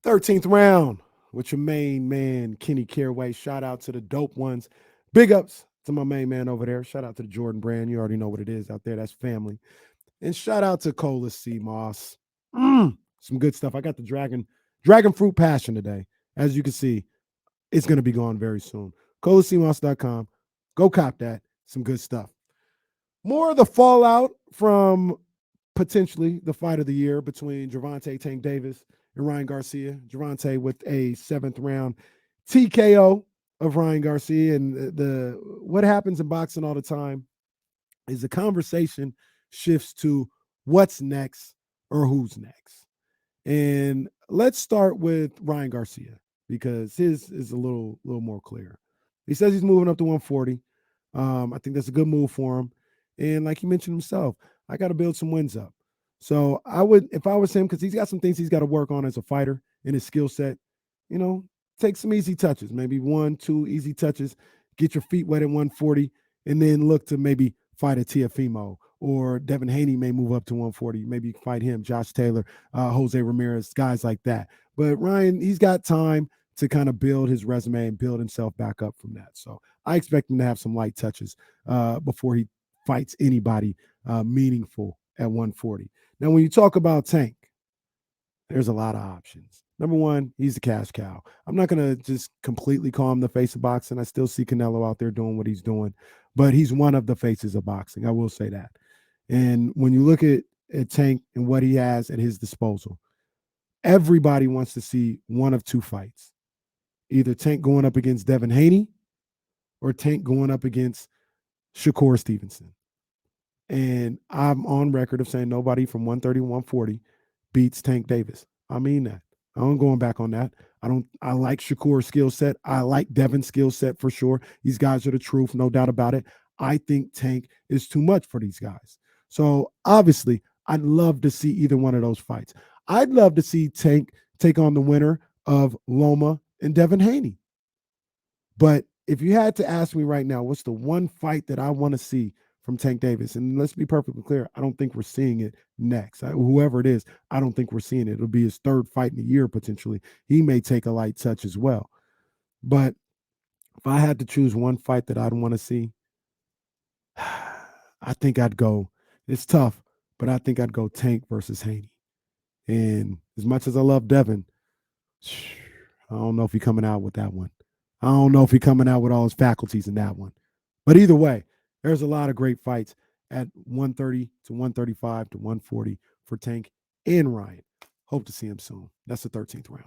13th round with your main man, Kenny Caraway. Shout out to the dope ones. Big ups to my main man over there. Shout out to the Jordan brand. You already know what it is out there. That's family. And shout out to Cola Sea Moss. Some good stuff. I got the dragon fruit passion today. As you can see, it's going to be gone very soon. ColaSeaMoss.com. Go cop that. Some good stuff. More of the fallout from potentially the fight of the year between Gervonta Tank Davis and Ryan Garcia. Gervonta with a 7th round TKO of Ryan Garcia. And the what happens in boxing all the time is the conversation shifts to what's next or who's next. And let's start with Ryan Garcia because his is a little more clear. He says he's moving up to 140. I think that's a good move for him. And like he mentioned himself, I got to build some wins up. So I would, if I was him, because he's got some things he's got to work on as a fighter in his skill set, take some easy touches, maybe 1-2 easy touches, get your feet wet at 140, and then look to maybe fight a Tiafimo, or Devin Haney may move up to 140, maybe fight him, Josh Taylor, Jose Ramirez, guys like that. But Ryan, he's got time to kind of build his resume and build himself back up from that. So I expect him to have some light touches before he fights anybody meaningful at 140. Now, when you talk about Tank, there's a lot of options. Number one, he's the cash cow. I'm not going to just completely call him the face of boxing. I still see Canelo out there doing what he's doing, but he's one of the faces of boxing. I will say that. And when you look at Tank and what he has at his disposal, everybody wants to see one of two fights. Either Tank going up against Devin Haney or Tank going up against Shakur Stevenson. And I'm on record of saying nobody from 130 to 140 beats Tank Davis. I mean that. I'm going back on that. I like Shakur's skill set. I like Devin's skill set for sure. These guys are the truth, no doubt about it. I think Tank is too much for these guys. So obviously, I'd love to see either one of those fights. I'd love to see Tank take on the winner of Loma and Devin Haney. But if you had to ask me right now, what's the one fight that I want to see from Tank Davis? And let's be perfectly clear, I don't think we're seeing it next. Whoever it is, I don't think we're seeing it. It'll be his 3rd fight in a year potentially. He may take a light touch as well. But if I had to choose one fight that I'd want to see, I think I'd go, it's tough, but I think I'd go Tank versus Haney. And as much as I love Devin, I don't know if he's coming out with that one. I don't know if he's coming out with all his faculties in that one. But either way, there's a lot of great fights at 130 to 135 to 140 for Tank and Ryan. Hope to see him soon. That's the 13th round.